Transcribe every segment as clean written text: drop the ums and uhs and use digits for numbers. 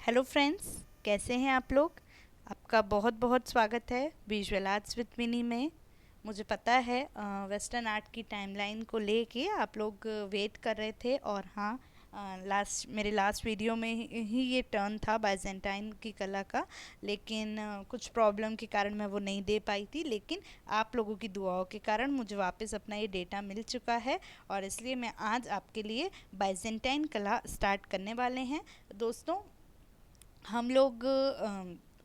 Hello friends, कैसे हैं आप लोग। आपका बहुत बहुत स्वागत है विजुअल आर्ट्स विद मिनी में। मुझे पता है वेस्टर्न आर्ट की टाइमलाइन को लेके आप लोग वेट कर रहे थे और हाँ, मेरे लास्ट वीडियो में ही ये टर्न था बाइजेंटाइन की कला का। लेकिन कुछ प्रॉब्लम के कारण मैं वो नहीं दे पाई थी, लेकिन आप लोगों की दुआओं के कारण मुझे वापस अपना ये डेटा मिल चुका है और इसलिए मैं आज आपके लिए बाइजेंटाइन कला स्टार्ट करने वाले हैं दोस्तों। हम लोग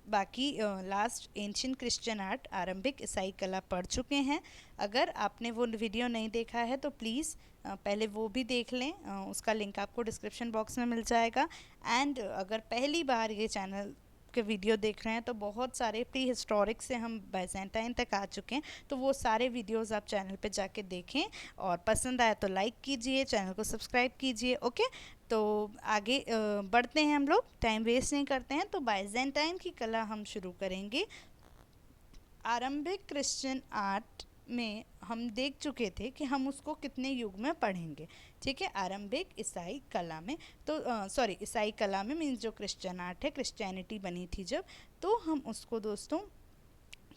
बाकी लास्ट एंशियंट क्रिश्चियन आर्ट आरंभिक ईसाई कला पढ़ चुके हैं। अगर आपने वो वीडियो नहीं देखा है तो प्लीज़ पहले वो भी देख लें। उसका लिंक आपको डिस्क्रिप्शन बॉक्स में मिल जाएगा। एंड अगर पहली बार ये चैनल के वीडियो देख रहे हैं तो बहुत सारे प्री हिस्टोरिक से हम बाइजेंटाइन तक आ चुके हैं, तो वो सारे वीडियोस आप चैनल पे जाके देखें और पसंद आया तो लाइक कीजिए, चैनल को सब्सक्राइब कीजिए। ओके, तो आगे बढ़ते हैं, हम लोग टाइम वेस्ट नहीं करते हैं। तो बाइजेंटाइन की कला हम शुरू करेंगे। आरंभिक क्रिश्चियन आर्ट में हम देख चुके थे कि हम उसको कितने युग में पढ़ेंगे। ठीक है, आरंभिक ईसाई कला में, तो सॉरी ईसाई कला में मीन्स जो क्रिश्चियन आर्ट है, क्रिश्चियनिटी बनी थी जब, तो हम उसको दोस्तों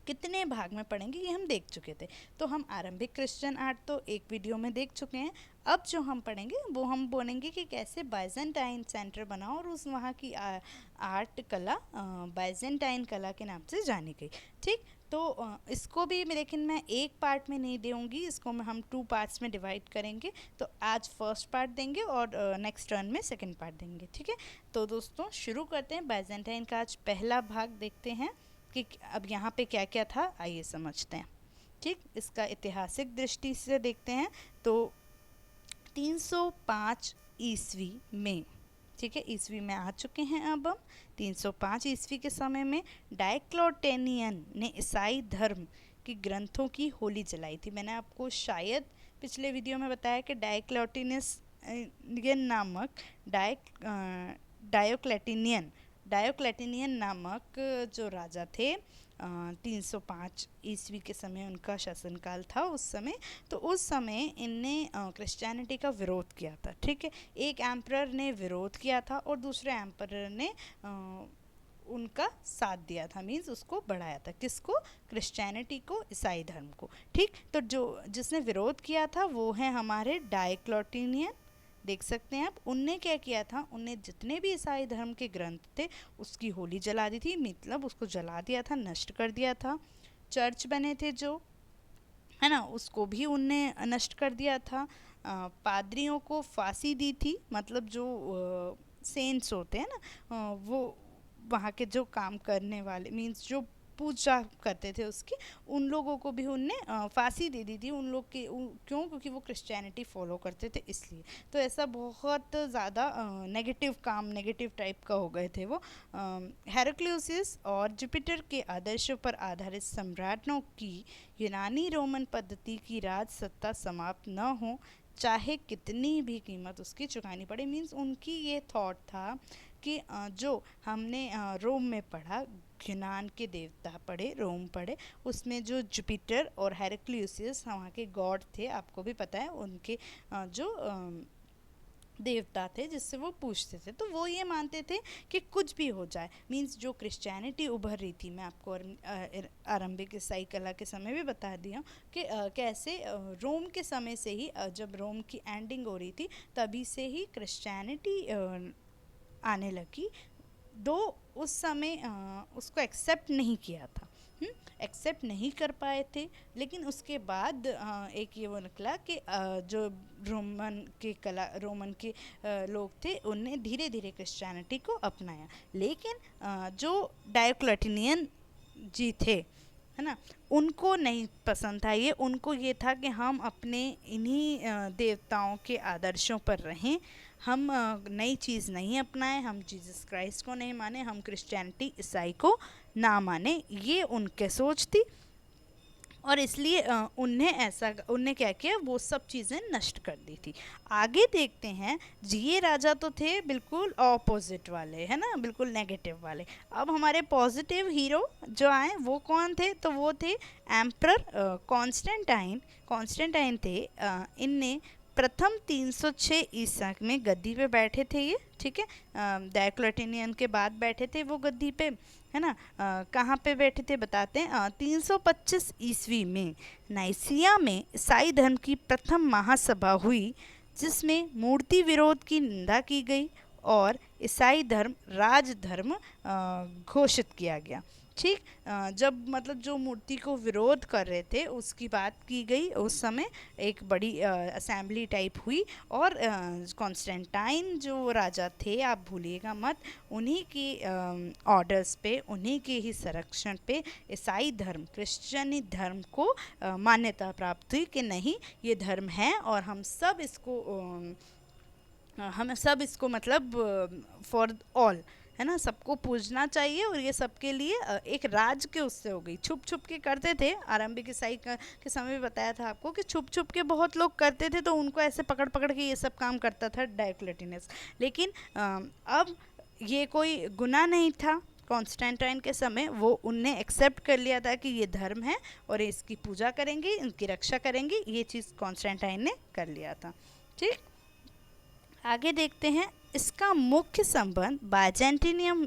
कितने भाग में पढ़ेंगे ये हम देख चुके थे। तो हम आरंभिक क्रिश्चियन आर्ट तो एक वीडियो में देख चुके हैं। अब जो हम पढ़ेंगे वो हम बोलेंगे कि कैसे बाइजेंटाइन सेंटर बना और उस वहाँ की आर्ट कला बाइजेंटाइन कला के नाम से जानी गई। ठीक, तो इसको भी लेकिन मैं एक पार्ट में नहीं दूंगी, इसको हम 2 पार्ट्स में डिवाइड करेंगे। तो आज फर्स्ट पार्ट देंगे और नेक्स्ट टर्न में सेकंड पार्ट देंगे। ठीक है, तो दोस्तों शुरू करते हैं। बाइजेंटाइन का आज पहला भाग देखते हैं कि अब यहाँ पे क्या क्या था, आइए समझते हैं। ठीक, इसका ऐतिहासिक दृष्टि से देखते हैं तो 305 ईस्वी में, ठीक है, ईस्वी में आ चुके हैं अब हम। 305 ईस्वी के समय में डायक्लोटेनियन ने ईसाई धर्म की ग्रंथों की होली जलाई थी। मैंने आपको शायद पिछले वीडियो में बताया कि डायोक्लेटिनियन डायोक्लेटिनियन नामक जो राजा थे, 305 ईस्वी के समय उनका शासनकाल था उस समय। तो उस समय इनने क्रिश्चियनिटी का विरोध किया था। ठीक है, एक एम्परर ने विरोध किया था और दूसरे एम्परर ने उनका साथ दिया था, मीन्स उसको बढ़ाया था। किसको? क्रिश्चियनिटी को, ईसाई धर्म को। ठीक, तो जो जिसने विरोध किया था वो है हमारे डायक्लोटिनियन। देख सकते हैं आप, उनने क्या किया था, उनने जितने भी ईसाई धर्म के ग्रंथ थे उसकी होली जला दी थी, मतलब उसको जला दिया था, नष्ट कर दिया था। चर्च बने थे जो, है ना, उसको भी उनने नष्ट कर दिया था। पादरियों को फांसी दी थी, मतलब जो सेंट्स होते हैं ना, वो वहाँ के जो काम करने वाले मीन्स जो पूजा करते थे उसकी, उन लोगों को भी उनने फांसी दे दी थी। उन लोग की क्यों? क्योंकि वो क्रिश्चियनिटी फॉलो करते थे इसलिए। तो ऐसा बहुत ज़्यादा नेगेटिव काम, नेगेटिव टाइप का हो गए थे वो। हेराक्लियोसिस और जुपिटर के आदर्शों पर आधारित सम्राटों की यूनानी रोमन पद्धति की राज सत्ता समाप्त न हो, चाहे कितनी भी कीमत उसकी चुकानी पड़े। मीन्स उनकी ये थॉट था कि जो हमने रोम में पढ़ा, यूनान के देवता पढ़े, रोम पढ़े, उसमें जो जुपिटर और हेराक्लियोसिस वहाँ के गॉड थे, आपको भी पता है, उनके जो देवता थे जिससे वो पूछते थे, तो वो ये मानते थे कि कुछ भी हो जाए, मींस जो क्रिश्चियनिटी उभर रही थी, मैं आपको आरंभिक ईसाई कला के समय भी बता दिया कि कैसे रोम के समय से ही, जब रोम की एंडिंग हो रही थी तभी से ही क्रिश्चियनिटी आने लगी। दो उस समय उसको एक्सेप्ट नहीं किया था, एक्सेप्ट नहीं कर पाए थे। लेकिन उसके बाद एक ये वो निकला कि जो रोमन के लोग थे उनने धीरे धीरे क्रिश्चियनिटी को अपनाया। लेकिन जो डायोक्लेटिनियन जी थे, है ना, उनको नहीं पसंद था ये। उनको ये था कि हम अपने इन्हीं देवताओं के आदर्शों पर रहें, हम नई चीज़ नहीं अपनाएं, हम जीसस क्राइस्ट को नहीं माने, हम क्रिश्चियनिटी ईसाई को ना माने, ये उनके सोच थी। और इसलिए उनने क्या किया, वो सब चीज़ें नष्ट कर दी थी। आगे देखते हैं, ये राजा तो थे बिल्कुल ऑपोजिट वाले, है ना, बिल्कुल नेगेटिव वाले। अब हमारे पॉजिटिव हीरो जो आए वो कौन थे, तो वो थे एम्परर कॉन्स्टेंटाइन। कॉन्स्टेंटाइन थे, इनने प्रथम 306 ईसा में गद्दी पे बैठे थे ये, ठीक है। डायोक्लेटिनियन के बाद बैठे थे वो गद्दी पे, है ना। कहाँ पे बैठे थे बताते हैं। 325 ईस्वी में नाइसिया में ईसाई धर्म की प्रथम महासभा हुई, जिसमें मूर्ति विरोध की निंदा की गई और ईसाई धर्म राजधर्म घोषित किया गया। ठीक। जब मतलब जो मूर्ति को विरोध कर रहे थे उसकी बात की गई, उस समय एक बड़ी असेंबली टाइप हुई और कॉन्स्टेंटाइन जो राजा थे, आप भूलिएगा मत, उन्हीं के ऑर्डर्स पे, उन्हीं के ही संरक्षण पे ईसाई धर्म, क्रिश्चियनी धर्म को मान्यता प्राप्त हुई कि नहीं, ये धर्म है और हम सब इसको मतलब फॉर ऑल, है ना, सबको पूजना चाहिए और ये सबके लिए एक राज के उससे हो गई। छुप छुप के करते थे आरंभिक ईसाई के समय में, बताया था आपको कि छुप छुप के बहुत लोग करते थे, तो उनको ऐसे पकड़ पकड़ के ये सब काम करता था डायोक्लेटिनस। लेकिन अब ये कोई गुनाह नहीं था। कॉन्स्टेंटाइन के समय वो उनने एक्सेप्ट कर लिया था कि ये धर्म है और इसकी पूजा करेंगे, इनकी रक्षा करेंगे, ये चीज़ कॉन्स्टेंटाइन ने कर लिया था। ठीक। आगे देखते हैं। इसका मुख्य संबंध बाइजेंटिनियम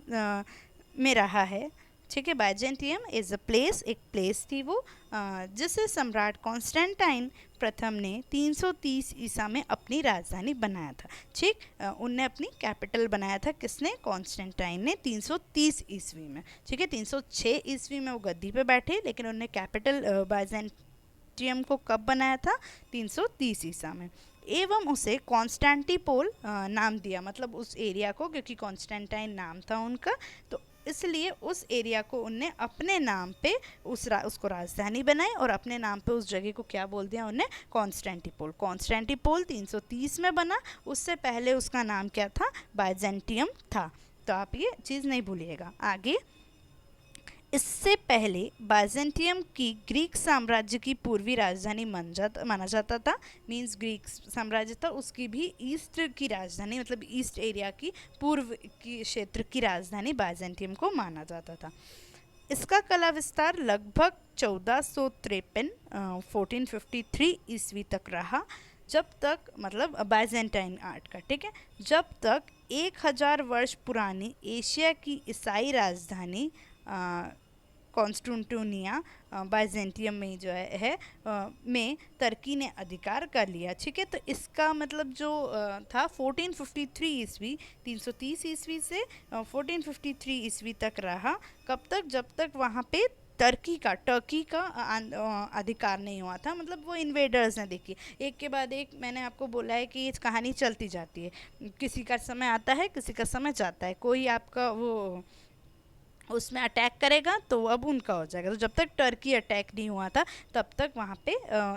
में रहा है। ठीक है। बाइजेंटियम इज़ अ प्लेस, एक प्लेस थी वो, जिसे सम्राट कॉन्स्टेंटाइन प्रथम ने 330 ईसा में अपनी राजधानी बनाया था। ठीक। उनने अपनी कैपिटल बनाया था, किसने? कॉन्स्टेंटाइन ने 330 ईस्वी में। ठीक है। 306 ईस्वी में वो गद्दी पे बैठे, लेकिन उन्होंने कैपिटल बाइजेंटियम को कब बनाया था? 330 ईसा में। एवं उसे कॉन्स्टेंटिपोल नाम दिया, मतलब उस एरिया को, क्योंकि कॉन्स्टेंटाइन नाम था उनका, तो इसलिए उस एरिया को उनने अपने नाम पे उसको राजधानी बनाई और अपने नाम पे उस जगह को क्या बोल दिया उन्हें? कॉन्स्टेंटिपोल। कॉन्स्टेंटिपोल 330 में बना, उससे पहले उसका नाम क्या था? बाइजेंटियम था। तो आप ये चीज़ नहीं भूलिएगा। आगे, इससे पहले बाइजेंटियम की ग्रीक साम्राज्य की पूर्वी राजधानी माना जाता था। मींस ग्रीक साम्राज्य था, उसकी भी ईस्ट की राजधानी, मतलब ईस्ट एरिया की, पूर्व की क्षेत्र की राजधानी बाइजेंटियम को माना जाता था। इसका कला विस्तार लगभग 1453 1453 ईस्वी तक रहा, जब तक, मतलब बाइजेंटाइन आर्ट का, ठीक है, जब तक 1000 वर्ष पुरानी एशिया की ईसाई राजधानी कॉन्स्टेंटिनोपल बाइजेंटियम में जो है में तुर्की ने अधिकार कर लिया। ठीक है। तो इसका मतलब जो था 1453 ईस्वी, 330 ईस्वी से 1453 ईस्वी तक रहा। कब तक? जब तक वहाँ पे टर्की का अधिकार नहीं हुआ था। मतलब वो इन्वेडर्स हैं, देखिए, एक के बाद एक, मैंने आपको बोला है कि ये कहानी चलती जाती है, किसी का समय आता है, किसी का समय जाता है, कोई आपका वो उसमें अटैक करेगा तो अब उनका हो जाएगा। तो जब तक टर्की अटैक नहीं हुआ था तब तक वहाँ पे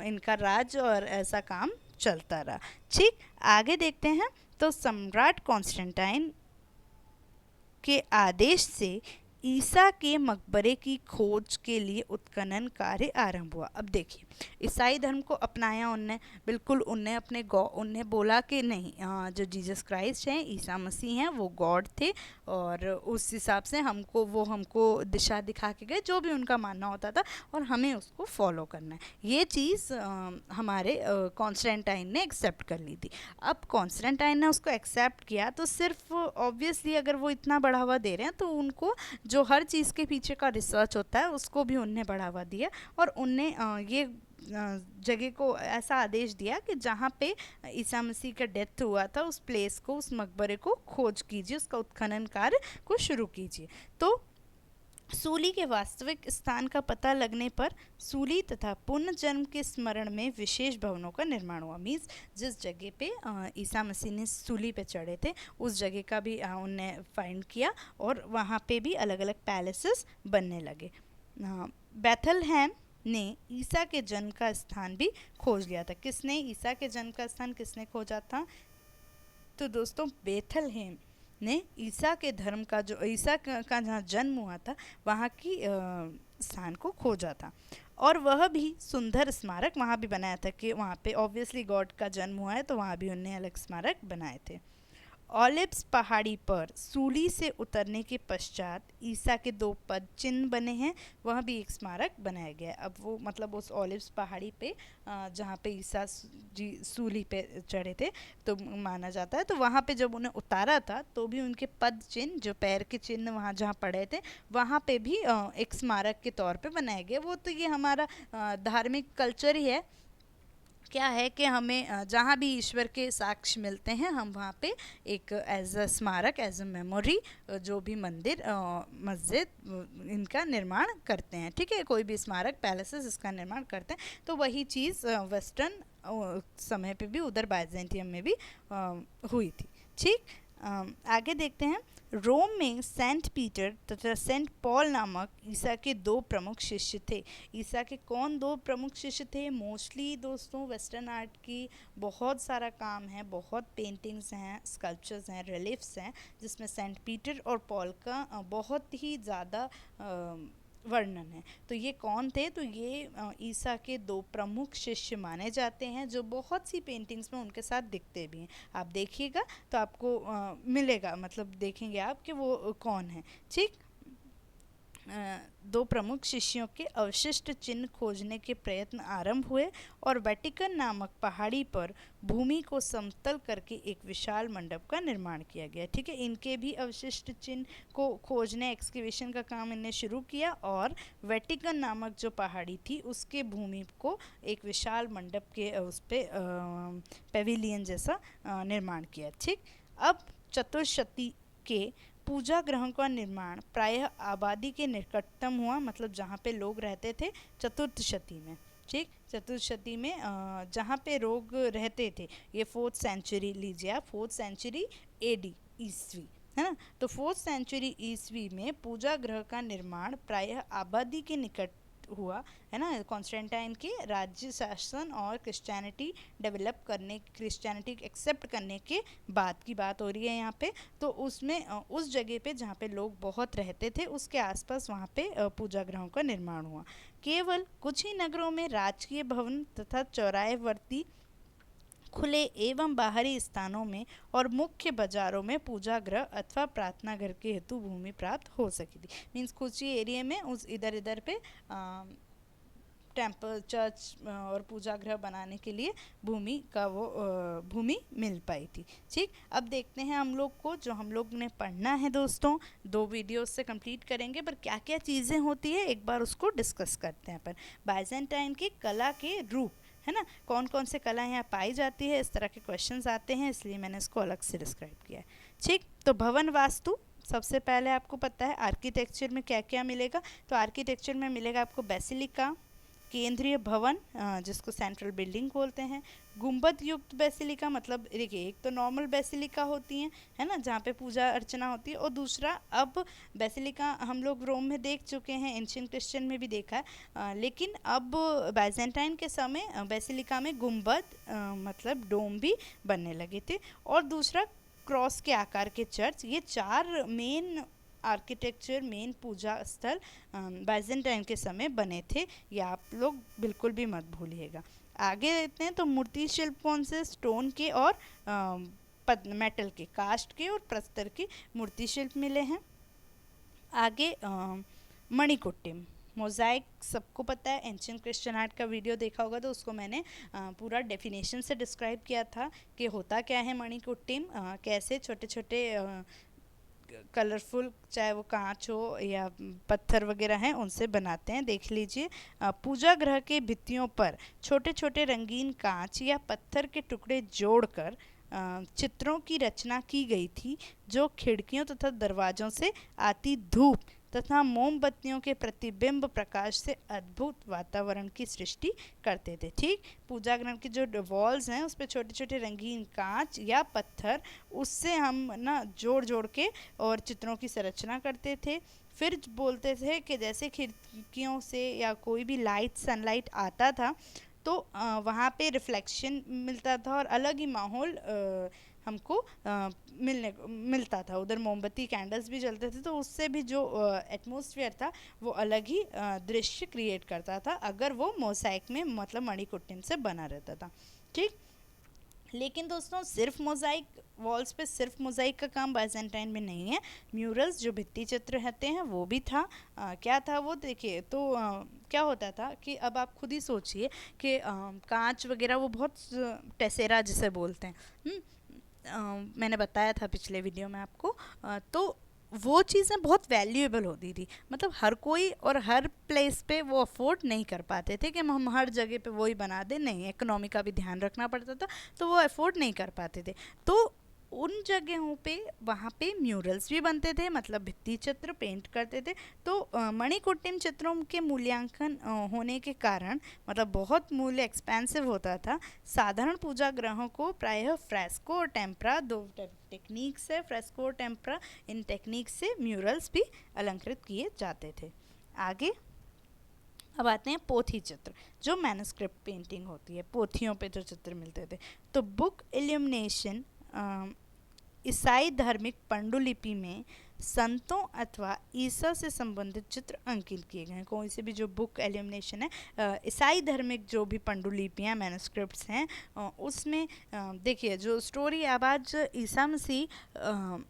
इनका राज और ऐसा काम चलता रहा। ठीक। आगे देखते हैं। तो सम्राट कॉन्स्टेंटाइन के आदेश से ईसा के मकबरे की खोज के लिए उत्खनन कार्य आरंभ हुआ। अब देखिए, ईसाई धर्म को अपनाया उनने, बिल्कुल उनने बोला कि नहीं, जो जीसस क्राइस्ट हैं, ईसा मसीह हैं, वो गॉड थे और उस हिसाब से हमको दिशा दिखा के गए, जो भी उनका मानना होता था, और हमें उसको फॉलो करना है। ये चीज़ हमारे कॉन्स्टेंटाइन ने एक्सेप्ट कर ली थी। अब कॉन्स्टेंटाइन ने उसको एक्सेप्ट किया तो सिर्फ ऑब्वियसली अगर वो इतना बढ़ावा दे रहे हैं तो उनको जो हर चीज़ के पीछे का रिसर्च होता है उसको भी उनने बढ़ावा दिया और उनने ये जगह को ऐसा आदेश दिया कि जहाँ पे ईसा मसीह का डेथ हुआ था उस प्लेस को, उस मकबरे को खोज कीजिए, उसका उत्खनन कार्य को शुरू कीजिए। तो सूली के वास्तविक स्थान का पता लगने पर सूली तथा पुनर्जन्म के स्मरण में विशेष भवनों का निर्माण हुआ। मीन्स जिस जगह पे ईसा मसीह ने सूली पे चढ़े थे उस जगह का भी उनने फाइंड किया और वहाँ पे भी अलग अलग पैलेसेस बनने लगे। बेथलहम ने ईसा के जन्म का स्थान भी खोज लिया था। किसने ईसा के जन्म का स्थान किसने खोजा था? तो दोस्तों, बेथलहम ने ईसा के धर्म का, जो ईसा का जहाँ जन्म हुआ था वहाँ की स्थान को खोजा था और वह भी सुंदर स्मारक वहाँ भी बनाया था कि वहाँ पे ऑब्वियसली गॉड का जन्म हुआ है तो वहाँ भी उन्होंने अलग स्मारक बनाए थे। ओलिव्स पहाड़ी पर सूली से उतरने के पश्चात ईसा के 2 पद चिन्ह बने हैं, वह भी एक स्मारक बनाया गया है। अब वो मतलब उस ओलिव्स पहाड़ी पे जहाँ पे ईसा जी सूली पे चढ़े थे, तो माना जाता है, तो वहाँ पे जब उन्हें उतारा था तो भी उनके पद चिन्ह, जो पैर के चिन्ह वहाँ जहाँ पड़े थे, वहाँ पे भी एक स्मारक के तौर पे बनाया गया। वो तो ये हमारा धार्मिक कल्चर ही है। क्या है कि हमें जहाँ भी ईश्वर के साक्ष्य मिलते हैं, हम वहाँ पे एक एज अ स्मारक, एज अ मेमोरी, जो भी मंदिर मस्जिद इनका निर्माण करते हैं। ठीक है, कोई भी स्मारक पैलेसेस इसका निर्माण करते हैं। तो वही चीज़ वेस्टर्न समय पे भी उधर बाइजेंटियम में भी हुई थी। ठीक, आगे देखते हैं। रोम में सेंट पीटर तथा सेंट पॉल नामक ईसा के 2 प्रमुख शिष्य थे। ईसा के कौन 2 प्रमुख शिष्य थे? मोस्टली दोस्तों वेस्टर्न आर्ट की बहुत सारा काम है, बहुत पेंटिंग्स हैं, स्कल्पचर्स हैं, रिलीफ्स हैं, जिसमें सेंट पीटर और पॉल का बहुत ही ज़्यादा वर्णन है। तो ये कौन थे? तो ये ईसा के 2 प्रमुख शिष्य माने जाते हैं, जो बहुत सी पेंटिंग्स में उनके साथ दिखते भी हैं। आप देखिएगा तो आपको मिलेगा, मतलब देखेंगे आप कि वो कौन है। ठीक, 2 प्रमुख शिष्यों के अवशिष्ट चिन्ह खोजने के प्रयत्न आरंभ हुए और वेटिकन नामक पहाड़ी पर भूमि को समतल करके एक विशाल मंडप का निर्माण किया गया। ठीक है, इनके भी अवशिष्ट चिन्ह को खोजने, एक्सकेवेशन का काम इनने शुरू किया और वेटिकन नामक जो पहाड़ी थी उसके भूमि को एक विशाल मंडप के उस पर पेविलियन जैसा निर्माण किया। ठीक, अब चतुर्शती के पूजा गृहों का निर्माण प्रायः आबादी के निकटतम हुआ, मतलब जहाँ पे लोग रहते थे, चतुर्थ शती में। ठीक, चतुर्थ शती में जहाँ पे लोग रहते थे, ये 4th सेंचुरी लीजिए आप, 4th सेंचुरी AD ईस्वी, है ना। तो 4th सेंचुरी ईस्वी में पूजा गृह का निर्माण प्रायः आबादी के निकट हुआ, है ना। कॉन्स्टेंटाइन के राज्य शासन और क्रिश्चियनिटी डेवलप करने, क्रिश्चियनिटी एक्सेप्ट करने के बाद की बात हो रही है यहाँ पे। तो उसमें उस जगह पे जहाँ पे लोग बहुत रहते थे, उसके आसपास वहाँ पे पूजा गृहों का निर्माण हुआ। केवल कुछ ही नगरों में राजकीय भवन तथा चौराहेवर्ती खुले एवं बाहरी स्थानों में और मुख्य बाजारों में पूजा गृह अथवा प्रार्थना घर के हेतु भूमि प्राप्त हो सकी थी। मीन्स कुछ ही एरिया में उस इधर इधर पे टेम्पल, चर्च और पूजा गृह बनाने के लिए भूमि का वो भूमि मिल पाई थी। ठीक, अब देखते हैं हम लोग को, जो हम लोग ने पढ़ना है दोस्तों, 2 वीडियोस से कंप्लीट करेंगे, पर क्या क्या चीज़ें होती है एक बार उसको डिस्कस करते हैं अपन। बाइजेंटाइन की कला के रूप, है ना, कौन कौन से कला यहाँ पाई जाती है, इस तरह के क्वेश्चंस आते हैं, इसलिए मैंने इसको अलग से डिस्क्राइब किया है। ठीक, तो भवन वास्तु सबसे पहले आपको पता है। आर्किटेक्चर में क्या क्या मिलेगा? तो आर्किटेक्चर में मिलेगा आपको बेसिलिका, केंद्रीय भवन जिसको सेंट्रल बिल्डिंग बोलते हैं, गुंबद युक्त बेसिलिका, मतलब देखिए एक तो नॉर्मल बेसिलिका होती हैं, है ना, जहाँ पे पूजा अर्चना होती है, और दूसरा अब बेसिलिका हम लोग रोम में देख चुके हैं, एंशियंट क्रिश्चियन में भी देखा है, लेकिन अब बाइजेंटाइन के समय बेसिलिका में गुंबद मतलब डोम भी बनने लगे थे, और दूसरा क्रॉस के आकार के चर्च। ये 4 मेन आर्किटेक्चर, मेन पूजा स्थल बाइजेंटाइन के समय बने थे, ये आप लोग बिल्कुल भी मत भूलिएगा। आगे देखते हैं, तो मूर्ति शिल्प कौन से? स्टोन के और मेटल के, कास्ट के और प्रस्तर के मूर्ति शिल्प मिले हैं। आगे मणिकुट्टिम, मोज़ाइक सबको पता है, एंशियंट क्रिश्चियन आर्ट का वीडियो देखा होगा तो उसको मैंने पूरा डेफिनेशन से डिस्क्राइब किया था कि होता क्या है मणिकुट्टिम, कैसे छोटे छोटे कलरफुल, चाहे वो कांच हो या पत्थर वगैरह हैं, उनसे बनाते हैं। देख लीजिए, पूजा गृह के भित्तियों पर छोटे छोटे रंगीन कांच या पत्थर के टुकड़े जोड़कर चित्रों की रचना की गई थी, जो खिड़कियों तथा दरवाज़ों से आती धूप तथा मोमबत्तियों के प्रतिबिंब प्रकाश से अद्भुत वातावरण की सृष्टि करते थे। ठीक, पूजा गृह की जो वॉल्स हैं उस पर छोटे छोटे रंगीन कांच या पत्थर, उससे हम ना जोड़ जोड़ के और चित्रों की संरचना करते थे। फिर बोलते थे कि जैसे खिड़कियों से या कोई भी लाइट, सनलाइट आता था तो वहाँ पे रिफ्लेक्शन मिलता था और अलग ही माहौल हमको मिलता था। उधर मोमबत्ती कैंडल्स भी जलते थे, तो उससे भी जो एटमॉस्फेयर था वो अलग ही दृश्य क्रिएट करता था, अगर वो मोज़ाइक में मतलब मणिकुट्टिम से बना रहता था। ठीक, लेकिन दोस्तों सिर्फ मोज़ाइक वॉल्स पे सिर्फ मोज़ाइक का काम बाइजेंटाइन में नहीं है, म्यूरल्स जो भित्ति चित्र रहते हैं वो भी था। क्या था वो देखिए तो क्या होता था कि अब आप खुद ही सोचिए कि कांच वगैरह वो बहुत टेसेरा जिसे बोलते हैं, मैंने बताया था पिछले वीडियो में आपको, तो वो चीज़ें बहुत वैल्यूएबल होती थी। मतलब हर कोई और हर प्लेस पे वो अफोर्ड नहीं कर पाते थे कि हम हर जगह पे वही बना दें, नहीं, इकोनॉमी का भी ध्यान रखना पड़ता था, तो वो अफोर्ड नहीं कर पाते थे। तो उन जगहों पे वहाँ पे म्यूरल्स भी बनते थे, मतलब भित्ति चित्र पेंट करते थे। तो मणिकुट्टिम चित्रों के मूल्यांकन होने के कारण, मतलब बहुत मूल्य एक्सपेंसिव होता था, साधारण पूजा ग्रहों को प्रायः फ्रेस्को और टेम्परा, दो टेक्निक्स है, फ्रेस्को और टेम्परा, इन टेक्निक से म्यूरल्स भी अलंकृत किए जाते थे। आगे अब आते हैं पोथी चित्र, जो मैन्युस्क्रिप्ट पेंटिंग होती है, पोथियों पे जो चित्र मिलते थे। तो बुक इल्यूमिनेशन ईसाई धार्मिक पांडुलिपि में संतों अथवा ईसा से संबंधित चित्र अंकित किए गए हैं। कोई से भी जो बुक एल्यूमिनेशन है, ईसाई धार्मिक जो भी पांडुलिपियाँ मैन्युस्क्रिप्ट्स हैं, उसमें देखिए जो स्टोरी अब आज ईसा मसीह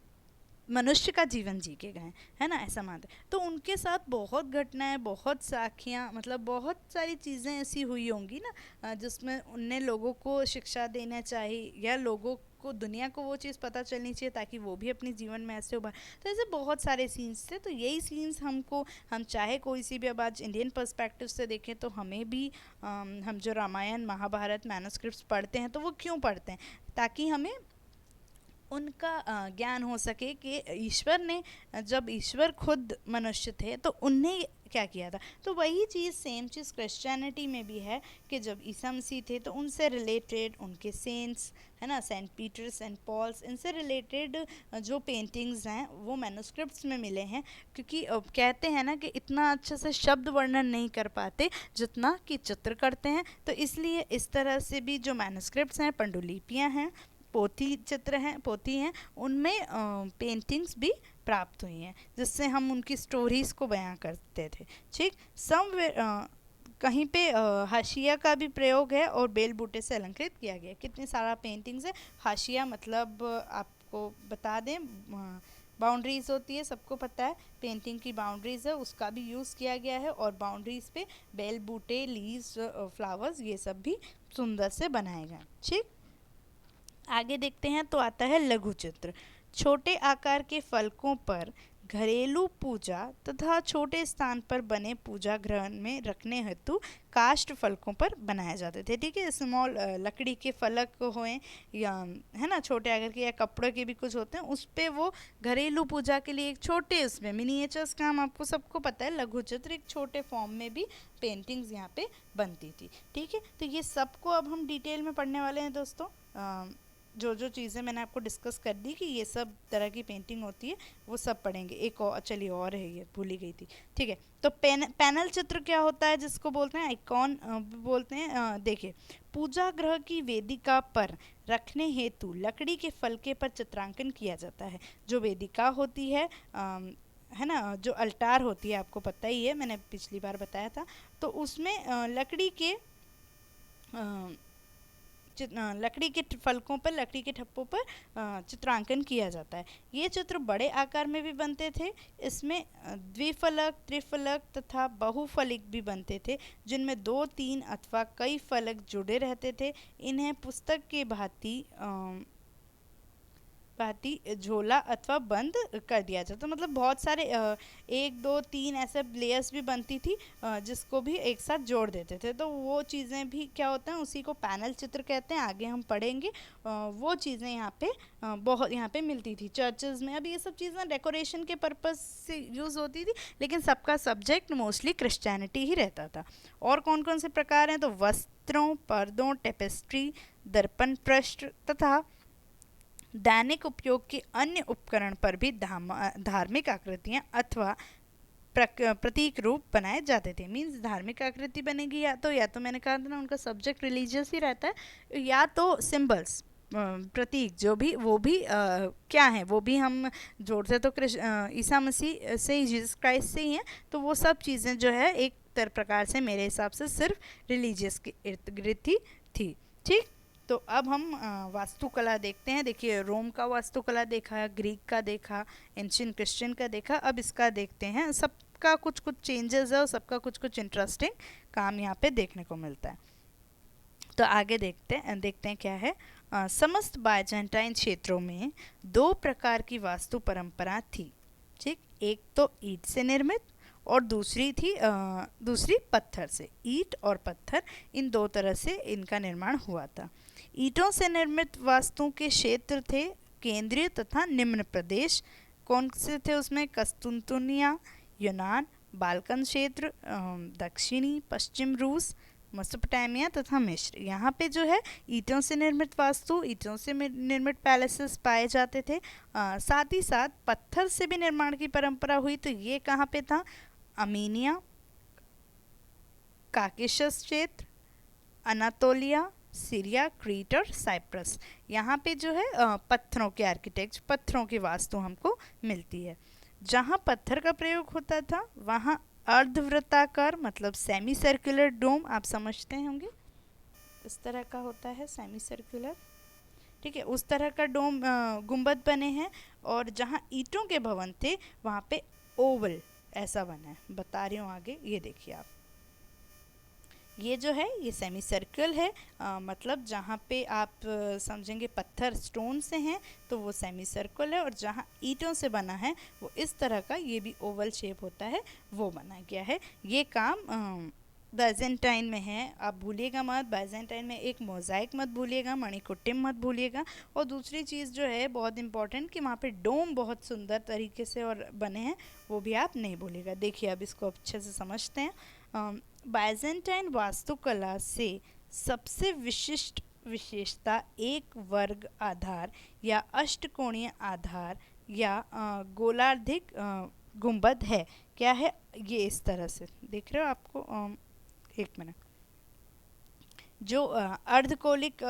मनुष्य का जीवन जी के गए, है ना, ऐसा मानते हैं। तो उनके साथ बहुत घटनाएं, बहुत साखियाँ, मतलब बहुत सारी चीज़ें ऐसी हुई होंगी ना, जिसमें उनने लोगों को शिक्षा देना चाहिए, या लोगों को, दुनिया को वो चीज़ पता चलनी चाहिए ताकि वो भी अपने जीवन में ऐसे उभर। तो ऐसे बहुत सारे सीन्स थे। तो यही सीन्स हमको, हम चाहे कोई सी भी अब आज इंडियन पर्सपेक्टिव से देखें तो हमें भी हम जो रामायण महाभारत मैन्युस्क्रिप्ट्स पढ़ते हैं तो वो क्यों पढ़ते हैं, ताकि हमें उनका ज्ञान हो सके कि ईश्वर ने, जब ईश्वर खुद मनुष्य थे तो उनने क्या किया था। तो वही चीज़, सेम चीज़ क्रिश्चियनिटी में भी है कि जब ईसा मसीह थे तो उनसे रिलेटेड उनके सेंट्स, है ना, सेंट पीटर, सेंट पॉल्स, इनसे रिलेटेड जो पेंटिंग्स हैं वो मैन्युस्क्रिप्ट्स में मिले हैं। क्योंकि कहते हैं ना कि इतना अच्छे से शब्द वर्णन नहीं कर पाते जितना कि चित्र करते हैं, तो इसलिए इस तरह से भी जो मैन्युस्क्रिप्ट्स हैं, पांडुलिपियाँ हैं, पोथी चित्र हैं, पोथी हैं, उनमें पेंटिंग्स भी प्राप्त हुई हैं, जिससे हम उनकी स्टोरीज़ को बयां करते थे। ठीक, कहीं पे हाशिया का भी प्रयोग है और बेल बूटे से अलंकृत किया गया। कितनी सारा पेंटिंग्स है। हाशिया मतलब आपको बता दें, बाउंड्रीज होती है, सबको पता है, पेंटिंग की बाउंड्रीज है, उसका भी यूज़ किया गया है। और बाउंड्रीज पे बेल बूटे, लीव्स, फ्लावर्स, ये सब भी सुंदर से बनाए गए। ठीक, आगे देखते हैं तो आता है लघु चित्र। छोटे आकार के फलकों पर घरेलू पूजा तथा छोटे स्थान पर बने पूजा गृह में रखने हेतु काष्ठ फलकों पर बनाए जाते थे। ठीक है, स्मॉल लकड़ी के फलक हों, या है ना, छोटे आकार के या कपड़े के भी कुछ होते हैं, उस पर वो घरेलू पूजा के लिए एक छोटे, उसमें मिनिएचर्स का हम आपको सबको पता है, लघु चित्र एक छोटे फॉर्म में भी पेंटिंग्स यहाँ पे बनती थी। ठीक है, तो ये सबको अब हम डिटेल में पढ़ने वाले हैं दोस्तों। जो जो चीज़ें मैंने आपको डिस्कस कर दी कि ये सब तरह की पेंटिंग होती है, वो सब पढ़ेंगे। एक और, चलिए, और है, ये भूल ही गई थी। ठीक है, तो पैनल चित्र क्या होता है, जिसको बोलते हैं आइकॉन बोलते हैं। देखिए, पूजा गृह की वेदिका पर रखने हेतु लकड़ी के फलके पर चित्रांकन किया जाता है। जो वेदिका होती है ना, जो अल्टार होती है, आपको पता ही है, मैंने पिछली बार बताया था। तो उसमें लकड़ी के लकड़ी के फलकों पर, लकड़ी के ठप्पों पर चित्रांकन किया जाता है। ये चित्र बड़े आकार में भी बनते थे। इसमें द्विफलक, त्रिफलक तथा बहुफलिक भी बनते थे, जिनमें 2, 3 अथवा कई फलक जुड़े रहते थे। इन्हें पुस्तक के भांति झोला अथवा बंद कर दिया जाता। तो मतलब बहुत सारे 1, 2, 3 ऐसे लेयर्स भी बनती थी, जिसको भी एक साथ जोड़ देते थे। तो वो चीज़ें भी क्या होता है, उसी को पैनल चित्र कहते हैं। आगे हम पढ़ेंगे। वो चीज़ें यहाँ पे बहुत यहाँ पे मिलती थी चर्चेज़ में। अब ये सब चीज़ें डेकोरेशन के पर्पज़ से यूज़ होती थी, लेकिन सबका सब्जेक्ट मोस्टली क्रिश्चियनिटी ही रहता था। और कौन कौन से प्रकार हैं, तो वस्त्रों, पर्दों, टेपेस्ट्री, दर्पण पृष्ठ तथा दैनिक उपयोग के अन्य उपकरण पर भी धार्मिक आकृतियाँ अथवा प्रतीक रूप बनाए जाते थे। मीन्स धार्मिक आकृति बनेगी, या तो मैंने कहा था ना, उनका सब्जेक्ट रिलीजियस ही रहता है, या तो सिंबल्स, प्रतीक जो भी, वो भी क्या है, वो भी हम जोड़ते तो ईसा मसीह से ही, जीसस क्राइस्ट से ही हैं। तो वो सब चीज़ें जो है एक प्रकार से मेरे हिसाब से सिर्फ रिलीजियस के इर्द गिर्द ही थी। ठीक, तो अब हम वास्तुकला देखते हैं। देखिए, रोम का वास्तुकला देखा, ग्रीक का देखा, एंशियंट क्रिश्चियन का देखा, अब इसका देखते हैं। सबका कुछ कुछ चेंजेस है और सबका कुछ कुछ इंटरेस्टिंग काम यहाँ पे देखने को मिलता है। तो आगे देखते हैं क्या है। समस्त बाइजेंटाइन क्षेत्रों में दो प्रकार की वास्तु परंपरा थी। ठीक, एक तो ईंट से निर्मित और दूसरी पत्थर से। ईंट और पत्थर, इन दो तरह से इनका निर्माण हुआ था। ईंटों से निर्मित वास्तु के क्षेत्र थे केंद्रीय तथा निम्न प्रदेश। कौन से थे उसमें? कस्तुंतुनिया, यूनान, बाल्कन क्षेत्र, दक्षिणी पश्चिम रूस, मेसोपोटामिया तथा मिस्र। यहाँ पे जो है ईंटों से निर्मित वास्तु, ईंटों से निर्मित पैलेसेस पाए जाते थे। साथ ही साथ पत्थर से भी निर्माण की परंपरा हुई। तो ये कहाँ पे था? अर्मीनिया, काकेशस क्षेत्र, अनातोलिया, सीरिया, क्रीट और साइप्रस। यहाँ पे जो है पत्थरों के आर्किटेक्ट, पत्थरों की वास्तु हमको मिलती है। जहाँ पत्थर का प्रयोग होता था वहाँ अर्धवृत्ताकार मतलब सेमी सर्कुलर डोम, आप समझते होंगे, इस तरह का होता है सेमी सर्कुलर। ठीक है, उस तरह का डोम गुंबद बने हैं। और जहाँ ईंटों के भवन थे वहाँ पे ओवल ऐसा बना है। बता रही हूँ आगे, ये देखिए आप, ये जो है ये सेमी सर्कल है। मतलब जहाँ पे आप समझेंगे पत्थर स्टोन से हैं तो वो सेमी सर्कल है, और जहाँ ईंटों से बना है वो इस तरह का, ये भी ओवल शेप होता है, वो बना गया है। ये काम बाइजेंटाइन में है। आप भूलिएगा मत, बाइजेंटाइन में एक मोज़ाइक मत भूलिएगा, मणिकुट्टिम मत भूलिएगा। और दूसरी चीज़ जो है बहुत इंपॉर्टेंट, कि वहाँ पे डोम बहुत सुंदर तरीके से और बने हैं, वो भी आप नहीं भूलिएगा। देखिए अब इसको अच्छे से समझते हैं। बाइजेंटाइन वास्तुकला से सबसे विशिष्ट विशेषता एक वर्ग आधार या अष्टकोणीय आधार या गोलार्धिक गुंबद है। क्या है ये? इस तरह से देख रहे हो आपको, एक मिनट, जो अर्धकोलिक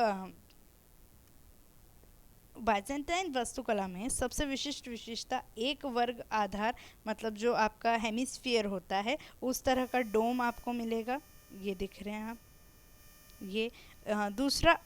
बाइजेंटाइन वास्तुकला में सबसे विशिष्ट विशेषता एक वर्ग आधार, मतलब जो आपका हेमिस्फीयर होता है उस तरह का डोम आपको मिलेगा। ये दिख रहे हैं आप, ये दूसरा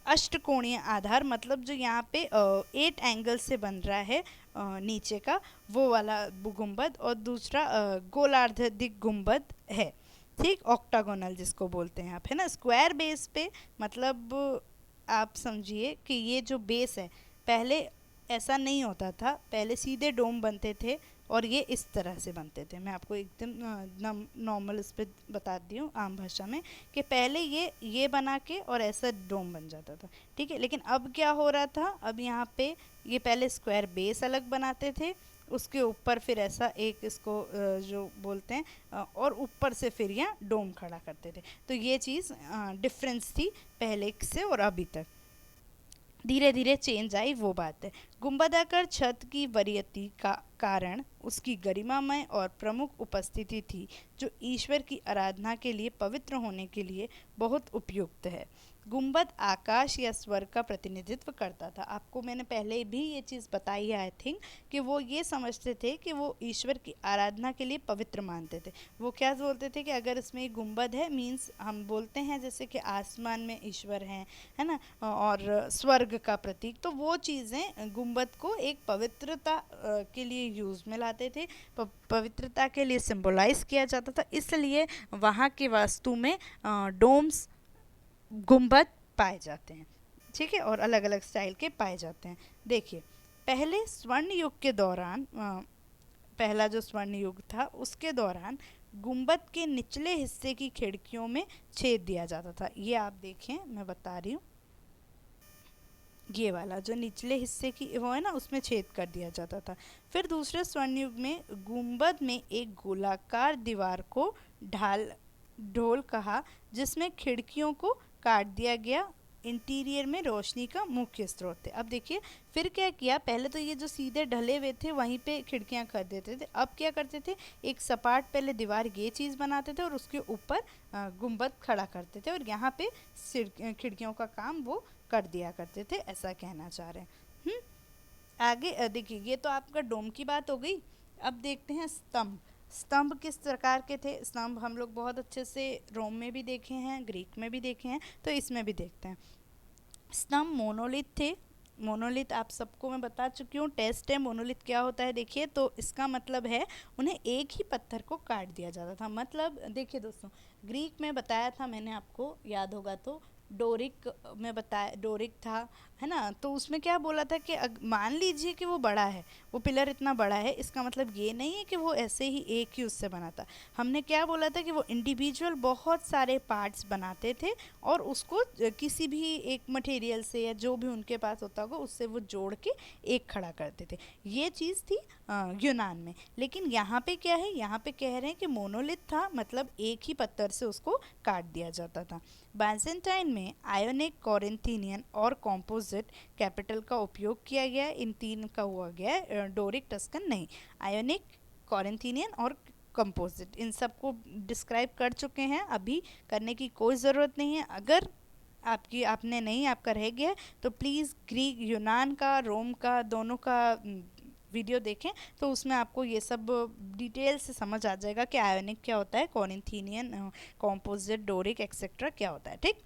अष्टकोणीय आधार, मतलब जो यहाँ पे 8 एंगल से बन रहा है नीचे का वो वाला गुंबद, और दूसरा गोलार्धिक गुंबद है। ठीक, ऑक्टागोनल जिसको बोलते हैं आप, है ना, स्क्वायर बेस पे। मतलब आप समझिए कि ये जो बेस है, पहले ऐसा नहीं होता था, पहले सीधे डोम बनते थे और ये इस तरह से बनते थे। मैं आपको एकदम नॉर्मल इस पर बता दी हूँ आम भाषा में, कि पहले ये बना के और ऐसा डोम बन जाता था। ठीक है, लेकिन अब क्या हो रहा था, अब यहाँ पे ये पहले स्क्वायर बेस अलग बनाते थे, उसके ऊपर फिर ऐसा एक इसको जो बोलते हैं, और ऊपर से फिर यहाँ डोम खड़ा करते थे। तो ये चीज़ डिफरेंस थी पहले से और अभी तक। धीरे धीरे चेंज आई, वो बात है। गुंबदाकार छत की वरीयता का कारण उसकी गरिमामय और प्रमुख उपस्थिति थी, जो ईश्वर की आराधना के लिए पवित्र होने के लिए बहुत उपयुक्त है। गुंबद आकाश या स्वर्ग का प्रतिनिधित्व करता था। आपको मैंने पहले भी ये चीज़ बताई है, आई थिंक, कि वो ये समझते थे कि वो ईश्वर की आराधना के लिए पवित्र मानते थे। वो क्या बोलते थे कि अगर इसमें एक गुंबद है, मीन्स हम बोलते हैं जैसे कि आसमान में ईश्वर हैं, है ना, और स्वर्ग का प्रतीक, तो वो चीज़ें गुंबद को एक पवित्रता के लिए यूज़ में लाते थे, पवित्रता के लिए सिंबलाइज किया जाता था। इसलिए वहाँ के वास्तु में डोम्स, गुंबद पाए जाते हैं। ठीक है, और अलग अलग स्टाइल के पाए जाते हैं। देखिए, पहले स्वर्ण युग के दौरान, पहला जो स्वर्ण युग था उसके दौरान गुंबद के निचले हिस्से की खिड़कियों में छेद दिया जाता था। ये आप देखें, मैं बता रही हूँ, ये वाला जो निचले हिस्से की वो है ना, उसमें छेद कर दिया जाता था। फिर दूसरे स्वर्ण युग में गुंबद में एक गोलाकार दीवार को ढोल कहा, जिसमें खिड़कियों को काट दिया गया। इंटीरियर में रोशनी का मुख्य स्रोत थे। अब देखिए फिर क्या किया, पहले तो ये जो सीधे ढले हुए थे वहीं पे खिड़कियां कर देते थे। अब क्या करते थे, एक सपाट पहले दीवार ये चीज़ बनाते थे और उसके ऊपर गुंबद खड़ा करते थे, और यहाँ पे खिड़कियों का काम वो कर दिया करते थे, ऐसा कहना चाह रहे हैं। आगे देखिए, ये तो आपका डोम की बात हो गई। अब देखते हैं स्तंभ। स्तंभ किस प्रकार के थे? स्तंभ हम लोग बहुत अच्छे से रोम में भी देखे हैं, ग्रीक में भी देखे हैं, तो इसमें भी देखते हैं। स्तंभ मोनोलिथ थे। मोनोलिथ आप सबको मैं बता चुकी हूँ, टेस्ट है मोनोलिथ क्या होता है। देखिए, तो इसका मतलब है उन्हें एक ही पत्थर को काट दिया जाता था। मतलब देखिए दोस्तों, ग्रीक में बताया था मैंने, आपको याद होगा तो, डोरिक में बताया, डोरिक था, है ना। तो उसमें क्या बोला था कि मान लीजिए कि वो बड़ा है, वो पिलर इतना बड़ा है, इसका मतलब ये नहीं है कि वो ऐसे ही एक ही उससे बना था। हमने क्या बोला था कि वो इंडिविजुअल बहुत सारे पार्ट्स बनाते थे और उसको किसी भी एक मटेरियल से या जो भी उनके पास होता होगा उससे वो जोड़ के एक खड़ा करते थे। ये चीज़ थी यूनान में। लेकिन यहाँ पे क्या है, यहाँ पे कह रहे हैं कि मोनोलिथ था, मतलब एक ही पत्थर से उसको काट दिया जाता था। बाइजेंटाइन में आयोनिक, कॉरिंथियन और कॉम्पोजिट कैपिटल का उपयोग किया गया। इन तीन का हुआ गया है, डोरिक, टस्कन नहीं। आयोनिक, कॉरिंथियन और कंपोजिट, इन सबको डिस्क्राइब कर चुके हैं, अभी करने की कोई ज़रूरत नहीं है। अगर आपने नहीं, आपका रह गया तो प्लीज़ ग्रीक, यूनान का, रोम का, दोनों का वीडियो देखें, तो उसमें आपको ये सब डिटेल से समझ आ जाएगा कि आयोनिक क्या होता है, कॉरिंथियन, कॉम्पोजिट, डोरिक एक्सेट्रा क्या होता है। ठीक,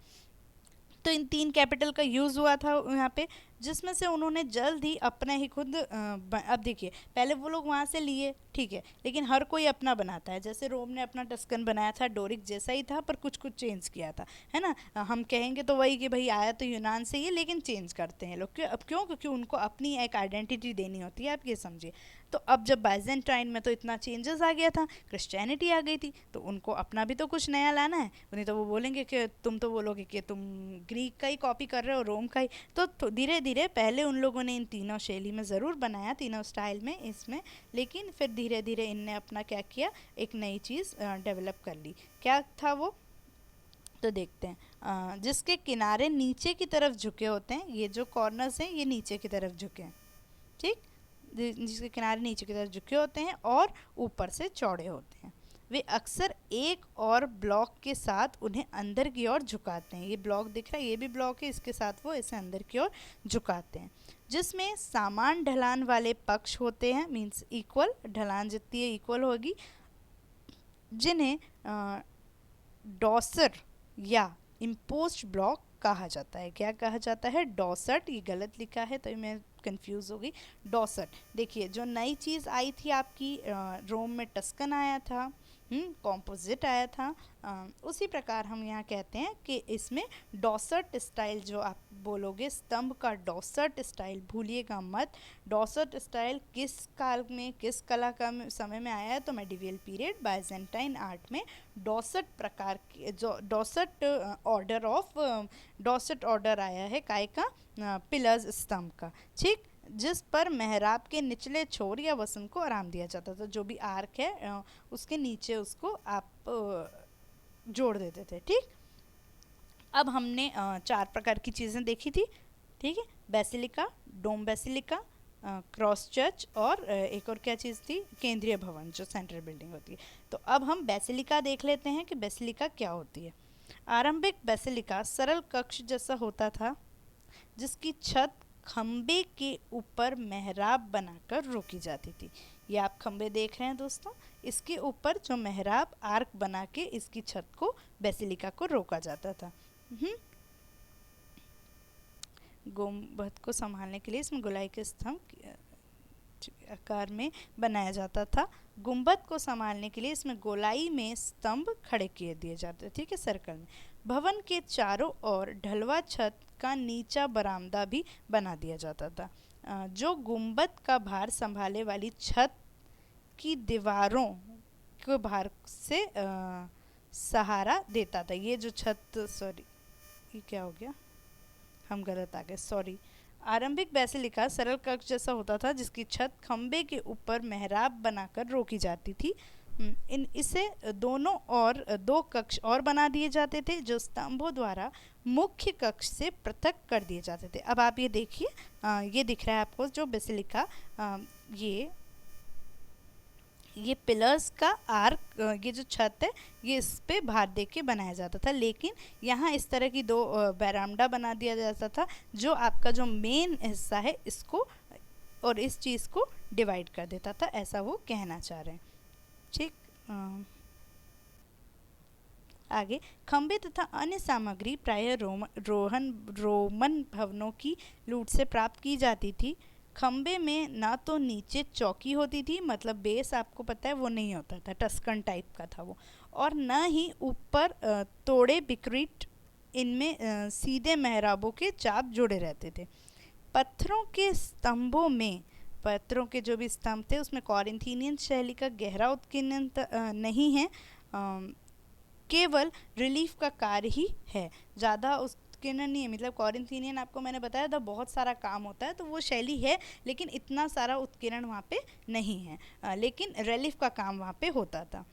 तो इन तीन कैपिटल का यूज़ हुआ था यहाँ पे, जिसमें से उन्होंने जल्द ही अपना ही खुद अब देखिए, पहले वो लोग वहाँ से लिए, ठीक है, लेकिन हर कोई अपना बनाता है। जैसे रोम ने अपना टस्कन बनाया था, डोरिक जैसा ही था पर कुछ कुछ चेंज किया था, है ना। हम कहेंगे तो वही कि भाई आया तो यूनान से ही है, लेकिन चेंज करते हैं लोग। क्यों? अब क्यों? क्योंकि उनको अपनी एक आइडेंटिटी देनी होती है, आप ये समझिए। तो अब जब बाइजेंटाइन में तो इतना चेंजेस आ गया था, क्रिश्चियनिटी आ गई थी, तो उनको अपना भी तो कुछ नया लाना है। उन्हें तो वो बोलेंगे कि तुम तो बोलोगे कि तुम ग्रीक का ही कॉपी कर रहे हो, रोम का ही। तो धीरे धीरे पहले उन लोगों ने इन तीनों शैली में ज़रूर बनाया, तीनों स्टाइल में इसमें, लेकिन फिर धीरे धीरे इनने अपना क्या किया, एक नई चीज़ डेवलप कर ली। क्या था वो? तो देखते हैं। जिसके किनारे नीचे की तरफ झुके होते हैं, ये जो कॉर्नर्स हैं ये नीचे की तरफ झुके हैं, ठीक, जिसके किनारे नीचे की तरफ झुके होते हैं और ऊपर से चौड़े होते हैं। वे अक्सर एक और ब्लॉक के साथ उन्हें अंदर की ओर झुकाते हैं। ये ब्लॉक दिख रहा है, ये भी ब्लॉक है, इसके साथ वो इसे अंदर की ओर झुकाते हैं। जिसमें समान ढलान वाले पक्ष होते हैं, मीन्स इक्वल, ढलान जितनी है इक्वल होगी, जिन्हें डॉसर या इम्पोस्ट ब्लॉक कहा जाता है। क्या कहा जाता है? डॉसट। ये गलत लिखा है तो मैं कंफ्यूज हो गई। डॉसट। देखिए, जो नई चीज़ आई थी आपकी, रोम में टस्कन आया था, कॉम्पोजिट आया था, उसी प्रकार हम यहाँ कहते हैं कि इसमें डॉसट स्टाइल, जो आप बोलोगे स्तंभ का डॉसट स्टाइल, भूलिएगा मत। डॉसट स्टाइल किस काल में, किस कला का समय में आया है? तो मेडिवियल पीरियड, बाइजेंटाइन आर्ट में डॉसट प्रकार की, जो डॉसट ऑर्डर ऑफ, डॉसट ऑर्डर आया है काय का? पिलर्स, स्तंभ का, ठीक, जिस पर मेहराब के निचले छोर या वसन को आराम दिया जाता था। जो भी आर्क है उसके नीचे उसको आप जोड़ देते थे, ठीक। अब हमने चार प्रकार की चीज़ें देखी थी, ठीक है, बेसिलिका, डोम बेसिलिका, क्रॉस चर्च और एक और क्या चीज़ थी? केंद्रीय भवन, जो सेंट्रल बिल्डिंग होती है। तो अब हम बेसिलिका देख लेते हैं कि बेसिलिका क्या होती है। आरंभिक बेसिलिका सरल कक्ष जैसा होता था, जिसकी छत खम्बे के ऊपर मेहराब बनाकर रोकी जाती थी। ये आप खम्बे देख रहे हैं दोस्तों, इसके ऊपर जो मेहराब आर्क बना के इसकी छत को, बेसिलिका को रोका जाता था। गुंबद को संभालने के लिए इसमें गोलाई के स्तंभ आकार में बनाया जाता था। गुंबद को संभालने के लिए इसमें गोलाई में स्तंभ खड़े किए दिए जाते, ठीक है, सर्कल में। भवन के चारों ओर ढलवा छत का नीचा बरामदा भी बना दिया जाता था, जो गुंबद का भार संभाले वाली छत की दीवारों के भार से सहारा देता था। ये जो छत, सॉरी ये क्या हो गया, हम गलत आ गए, सॉरी। आरंभिक बेसिलिका सरल कक्ष जैसा होता था, जिसकी छत खम्बे के ऊपर मेहराब बनाकर रोकी जाती थी। इसे दोनों और दो कक्ष और बना दिए जाते थे, जो स्तंभों द्वारा मुख्य कक्ष से पृथक कर दिए जाते थे। अब आप ये देखिए, ये दिख रहा है आपको जो बेसिलिका, ये पिलर्स का आर्क, ये जो छत है ये इस पे भार दे के बनाया जाता था, लेकिन यहाँ इस तरह की दो बैरामडा बना दिया जाता था, जो आपका जो मेन हिस्सा है इसको और इस चीज़ को डिवाइड कर देता था, ऐसा वो कहना चाह रहे हैं। ठीक। आगे, खंबे तथा अन्य सामग्री प्रायः रोमन भवनों की लूट से प्राप्त की जाती थी। खंबे में ना तो नीचे चौकी होती थी, मतलब बेस आपको पता है वो नहीं होता था, टस्कन टाइप का था वो, और न ही ऊपर तोड़े बिक्रीट, इनमें सीधे मेहराबों के चाप जुड़े रहते थे। पत्थरों के स्तंभों में, पत्थरों के जो भी स्तंभ थे उसमें कॉरिंथियन शैली का गहरा उत्कीर्णन नहीं है, केवल रिलीफ का कार्य ही है, ज़्यादा उत्कीर्णन नहीं है। मतलब कॉरिंथियन आपको मैंने बताया था बहुत सारा काम होता है, तो वो शैली है लेकिन इतना सारा उत्कीर्णन वहाँ पे नहीं है, लेकिन रिलीफ का काम वहाँ पे होता था।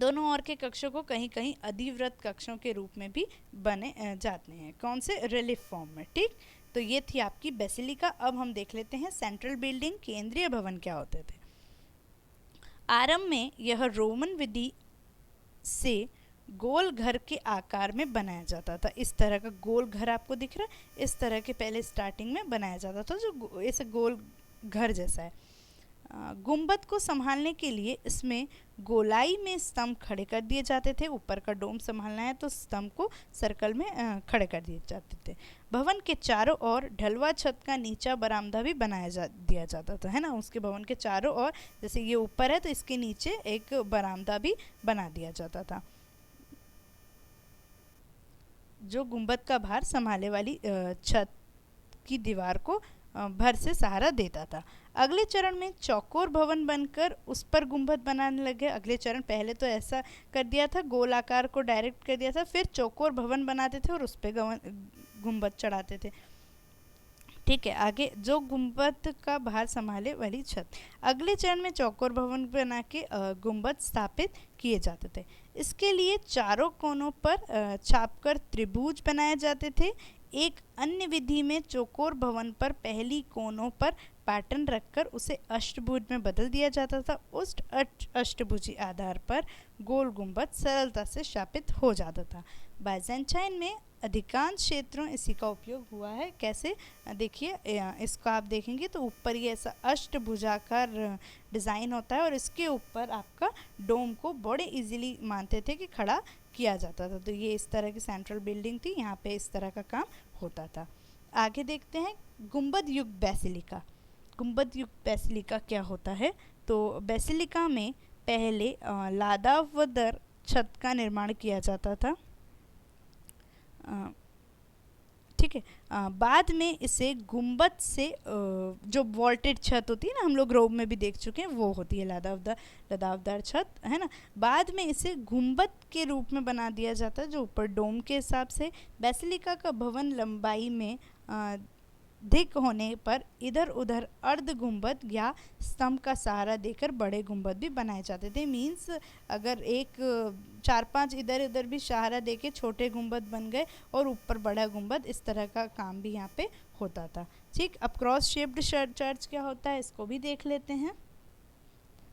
दोनों ओर के कक्षों को कहीं कहीं अधिवृत कक्षों के रूप में भी बने जाते हैं, कौन से, रिलीफ फॉर्म में। ठीक, तो ये थी आपकी बेसिलिका। अब हम देख लेते हैं सेंट्रल बिल्डिंग, केंद्रीय भवन क्या होते थे। आरंभ में यह रोमन विधि से गोल घर के आकार में बनाया जाता था। इस तरह का गोल घर आपको दिख रहा है, इस तरह के पहले स्टार्टिंग में बनाया जाता था, जो ऐसे गोल घर जैसा है। गुंबद को संभालने के लिए इसमें गोलाई में स्तंभ खड़े कर दिए जाते थे। ऊपर का डोम संभालना है तो स्तंभ को सर्कल में खड़े कर दिए जाते थे। भवन के चारों ओर ढलवा छत का नीचा बरामदा भी दिया जाता था, है ना। उसके भवन के चारों ओर, जैसे ये ऊपर है तो इसके नीचे एक बरामदा भी बना दिया जाता था, जो गुंबद का भार संभालने वाली छत की दीवार को भर से सहारा देता था। अगले चरण में चौकोर भवन बनकर उस पर गुंबद बनाने लगे। अगले चरण, पहले तो ऐसा कर दिया था, गोल आकार को डायरेक्ट कर दिया था, फिर चौकोर भवन बनाते थे और उस पर गुंबद चढ़ाते थे। ठीक है, आगे, जो गुंबद का भार संभाले वाली छत। अगले चरण में चौकोर भवन बना के गुंबद स्थापित किए जाते थे। इसके लिए चारों कोनों पर छापकर त्रिभुज बनाए जाते थे। एक अन्य विधि में चौकोर भवन पर पहली कोनों पर पैटर्न रखकर उसे अष्टभुज में बदल दिया जाता था। उस अष्टभुजी आधार पर गोल गुंबद सरलता से स्थापित हो जाता था। बाइजेंटाइन में अधिकांश क्षेत्रों इसी का उपयोग हुआ है। कैसे, देखिए, इसको आप देखेंगे तो ऊपर ये ऐसा अष्टभुजाकार डिज़ाइन होता है और इसके ऊपर आपका डोम को बड़े इजीली मानते थे कि खड़ा किया जाता था। तो ये इस तरह की सेंट्रल बिल्डिंग थी, यहाँ पे इस तरह का काम होता था। आगे देखते हैं गुंबद युक्त बेसिलिका। गुंबद युक्त बेसिलिका क्या होता है, तो बेसिलिका में पहले लादावदर छत का निर्माण किया जाता था। ठीक है, बाद में इसे गुंबद से जो वॉल्टेड छत होती है ना, हम लोग रोम में भी देख चुके हैं, वो होती है लदावदार छत, है ना। बाद में इसे गुंबद के रूप में बना दिया जाता है, जो ऊपर डोम के हिसाब से। बेसिलिका का भवन लंबाई में अधिक होने पर इधर उधर अर्ध गुंबद या स्तंभ का सहारा देकर बड़े गुंबद भी बनाए जाते थे। मीन्स अगर एक 4-5 इधर उधर भी सहारा देके छोटे गुंबद बन गए और ऊपर बड़ा गुंबद, इस तरह का काम भी यहाँ पे होता था। ठीक, अब क्रॉस शेप्ड चर्च क्या होता है, इसको भी देख लेते हैं।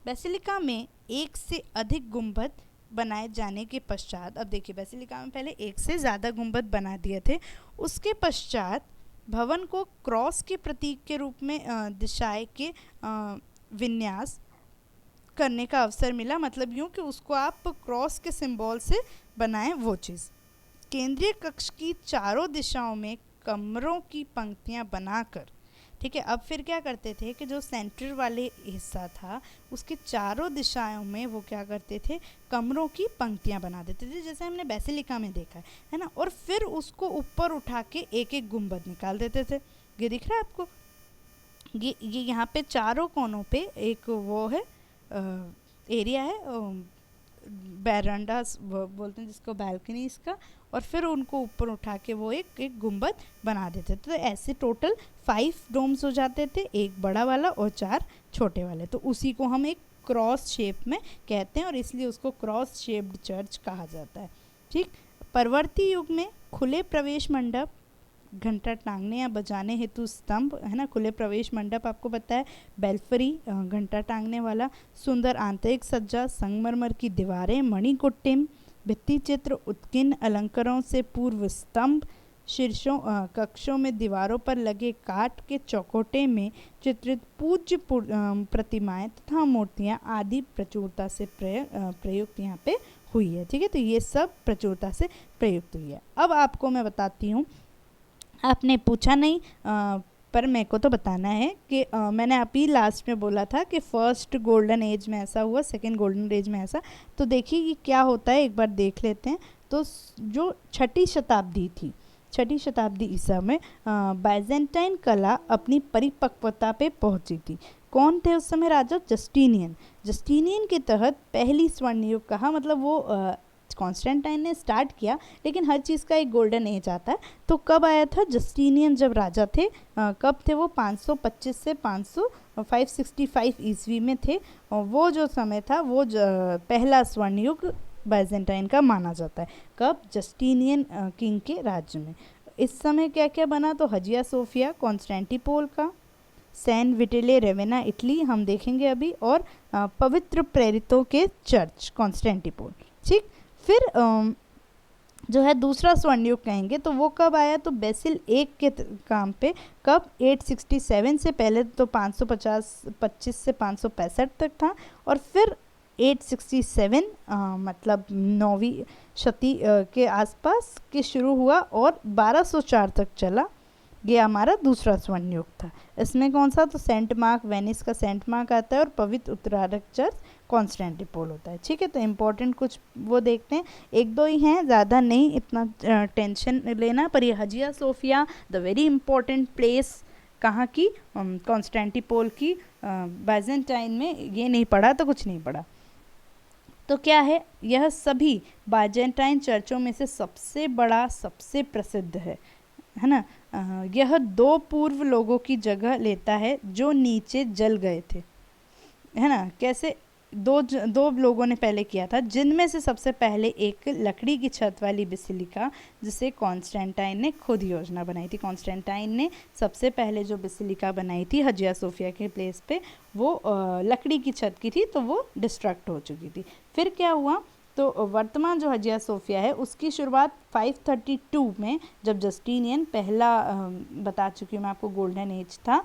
बेसिलिका में एक से अधिक गुंबद बनाए जाने के पश्चात, अब देखिए बेसिलिका में पहले एक से ज़्यादा गुंबद बना दिए थे, उसके पश्चात भवन को क्रॉस के प्रतीक के रूप में दिशाएं के विन्यास करने का अवसर मिला। मतलब यूँ कि उसको आप क्रॉस के सिंबल से बनाएं वो चीज़। केंद्रीय कक्ष की चारों दिशाओं में कमरों की पंक्तियां बनाकर, ठीक है, अब फिर क्या करते थे कि जो सेंटर वाले हिस्सा था उसके चारों दिशाओं में वो क्या करते थे, कमरों की पंक्तियां बना देते थे, जैसे हमने बेसिलिका में देखा है ना। और फिर उसको ऊपर उठा के एक एक गुंबद निकाल देते थे। ये दिख रहा है आपको, ये यहाँ पे चारों कोनों पे एक वो है, एरिया है, बैरंडास बोलते हैं जिसको, बैल्कनी इसका, और फिर उनको ऊपर उठा के वो एक गुंबद बना देते थे। तो ऐसे टोटल 5 डोम्स हो जाते थे, एक बड़ा वाला और 4 छोटे वाले। तो उसी को हम एक क्रॉस शेप में कहते हैं और इसलिए उसको क्रॉस शेप्ड चर्च कहा जाता है। ठीक, परवर्ती युग में खुले प्रवेश मंडप, घंटा टांगने या बजाने हेतु स्तंभ, है ना, खुले प्रवेश मंडप आपको पता है, बेल्फरी घंटा टांगने वाला, सुंदर आंतरिक सज्जा, संगमरमर की दीवारें, मणिकुट्टिम, भित्ति चित्र, उत्कीर्ण अलंकारों से पूर्व स्तंभ, शीर्षों कक्षों में दीवारों पर लगे काठ के चौखोटे में चित्रित पूज्य प्रतिमाएं तथा मूर्तियां आदि प्रचुरता से प्रयुक्त यहाँ पे हुई है। ठीक है, तो ये सब प्रचुरता से प्रयुक्त हुई है। अब आपको मैं बताती हूँ, आपने पूछा नहीं पर मेरे को तो बताना है कि मैंने अभी लास्ट में बोला था कि फर्स्ट गोल्डन एज में ऐसा हुआ, सेकंड गोल्डन एज में ऐसा। तो देखिए कि क्या होता है, एक बार देख लेते हैं। तो जो छठी शताब्दी थी, छठी शताब्दी ईसा में बाइजेंटाइन कला अपनी परिपक्वता पे पहुंची थी। कौन थे उस समय राजा? जस्टिनियन। जस्टिनियन के तहत पहली स्वर्ण युग कहा, मतलब वो कॉन्स्टेंटाइन ने स्टार्ट किया, लेकिन हर चीज़ का एक गोल्डन एज आता है। तो कब आया था? जस्टिनियन जब राजा थे, कब थे वो? 525 से 565 ईस्वी में थे। और वो जो समय था वो पहला स्वर्ण युग बाइजेंटाइन का माना जाता है। कब? जस्टिनियन किंग के राज्य में। इस समय क्या क्या बना? तो हजिया सोफिया कॉन्स्टेंटिपोल का, सैन विटेले रेवेना इटली हम देखेंगे अभी, और पवित्र प्रेरितों के चर्च कॉन्स्टेंटिपोल। ठीक, फिर जो है दूसरा स्वर्ण युग कहेंगे तो वो कब आया? तो बेसिल एक के काम पे। कब? 867 से पहले तो 525 से 565 तक था, और फिर 867 मतलब 9वीं शती के आसपास के शुरू हुआ और 1204 तक चला। ये हमारा दूसरा स्वर्ण युग था। इसमें कौन सा? तो सेंट मार्क, वेनिस का सेंट मार्क आता है, और पवित्र उत्तरार्क चर्च कॉन्स्टेंटिपोल होता है। ठीक है, तो इम्पोर्टेंट कुछ वो देखते हैं, एक दो ही हैं, ज़्यादा नहीं इतना टेंशन लेना। पर ये Hagia Sophia the very important place कहाँ की? कॉन्स्टेंटिपोल की। बाइजेंटाइन में ये नहीं पढ़ा तो कुछ नहीं पढ़ा। तो क्या है, यह सभी बाइजेंटाइन चर्चों में से सबसे बड़ा, सबसे प्रसिद्ध है ना। यह 2 पूर्व लोगों की जगह लेता है जो नीचे जल गए थे, है ना। कैसे? दो लोगों ने पहले किया था, जिनमें से सबसे पहले एक लकड़ी की छत वाली बिसिलिका, जिसे कॉन्स्टेंटाइन ने खुद योजना बनाई थी। कॉन्स्टेंटाइन ने सबसे पहले जो बिसिलिका बनाई थी हजिया सोफिया के प्लेस पे, वो लकड़ी की छत की थी, तो वो डिस्ट्रक्ट हो चुकी थी। फिर क्या हुआ? तो वर्तमान जो हजिया सोफिया है उसकी शुरुआत 532 में, जब जस्टिनियन पहला बता चुकी हूँ मैं आपको गोल्डन एज था,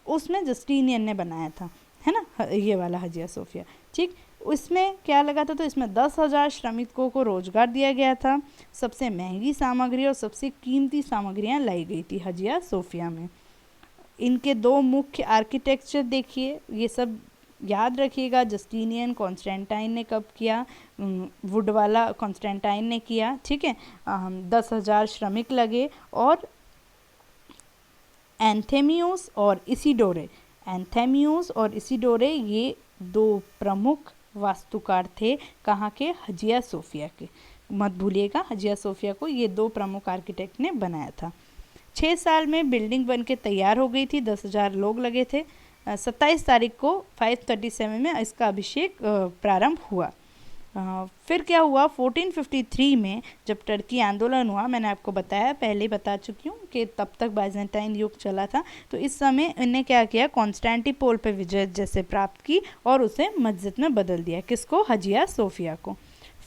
उसमें जस्टिनियन ने बनाया था, है ना, ये वाला हजिया सोफिया। ठीक, इसमें क्या लगा था? तो इसमें 10,000 श्रमिकों को रोजगार दिया गया था। सबसे महंगी सामग्री और सबसे कीमती सामग्रियाँ लाई गई थी हजिया सोफिया में। इनके 2 मुख्य आर्किटेक्चर देखिए, ये सब याद रखिएगा। जस्टिनियन, कॉन्स्टेंटाइन ने कब किया? वुड वाला कॉन्स्टेंटाइन ने किया। ठीक है, 10,000 श्रमिक लगे, और एंथेमियोस और इसिडोरे, एंथेमियोस और इसिडोरे ये 2 प्रमुख वास्तुकार थे। कहाँ के? हजिया सोफिया के। मत भूलिएगा, हजिया सोफिया को ये 2 प्रमुख आर्किटेक्ट ने बनाया था। 6 साल में बिल्डिंग बन के तैयार हो गई थी, 10,000 लोग लगे थे। 27 तारीख को 537 में इसका अभिषेक प्रारंभ हुआ। फिर क्या हुआ? 1453 में जब टर्की आंदोलन हुआ, मैंने आपको बताया, पहले बता चुकी हूँ कि तब तक बाइजेंटाइन युग चला था। तो इस समय इन्हें क्या किया? कॉन्स्टेंटिपोल पे विजय जैसे प्राप्त की और उसे मस्जिद में बदल दिया। किसको? हजिया सोफिया को।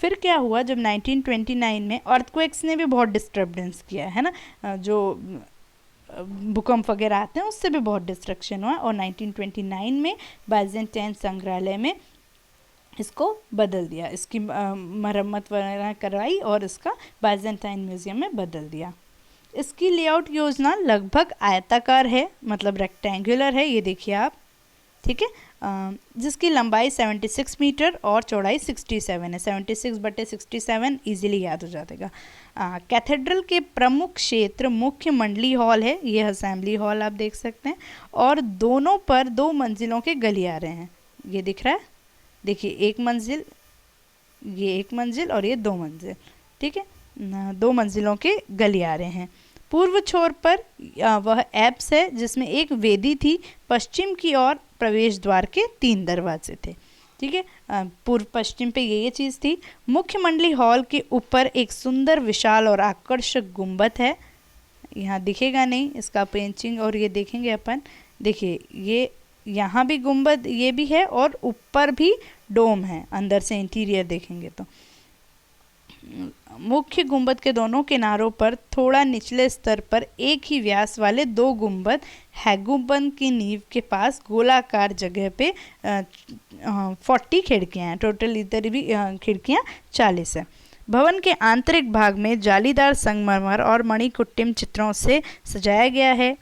फिर क्या हुआ? जब 1929 में अर्थक्वेक्स ने भी बहुत डिस्टर्बेंस किया, है ना, जो भूकंप वगैरह आते हैं उससे भी बहुत डिस्ट्रक्शन हुआ, और 1929 में बाइजेंटाइन संग्रहालय में इसको बदल दिया, इसकी मरम्मत वगैरह करवाई और इसका बाइजेंटाइन म्यूजियम में बदल दिया। इसकी लेआउट योजना लगभग आयताकार है, मतलब रेक्टेंगुलर है, ये देखिए आप। ठीक है, जिसकी लंबाई 76 मीटर और चौड़ाई 67 है। 76/67 इजीली याद हो जाएगा। कैथेड्रल के प्रमुख क्षेत्र मुख्य मंडली हॉल है, ये असेंबली हॉल आप देख सकते हैं, और दोनों पर 2 मंजिलों के गलियारे हैं। ये दिख रहा है, देखिए, 1 मंजिल, ये 1 मंजिल और ये 2 मंजिल। ठीक है, 2 मंजिलों के गलियारे हैं। पूर्व छोर पर वह एब्स है जिसमें एक वेदी थी। पश्चिम की ओर प्रवेश द्वार के 3 दरवाजे थे। ठीक है, पूर्व पश्चिम पे ये चीज़ थी। मुख्य मंडली हॉल के ऊपर एक सुंदर, विशाल और आकर्षक गुंबद है। यहाँ दिखेगा नहीं, इसका पेंचिंग और ये देखेंगे अपन। देखिए, ये यहाँ भी गुंबद ये भी है, और ऊपर भी डोम है, अंदर से इंटीरियर देखेंगे तो। मुख्य गुंबद के दोनों किनारों पर थोड़ा निचले स्तर पर एक ही व्यास वाले 2 गुंबद है। गुंबद की नींव के पास गोलाकार जगह पे 40 खिड़कियाँ हैं। टोटल इधर भी खिड़कियाँ 40 है। भवन के आंतरिक भाग में जालीदार संगमरमर और मणिकुट्टिम चित्रों से सजाया गया है।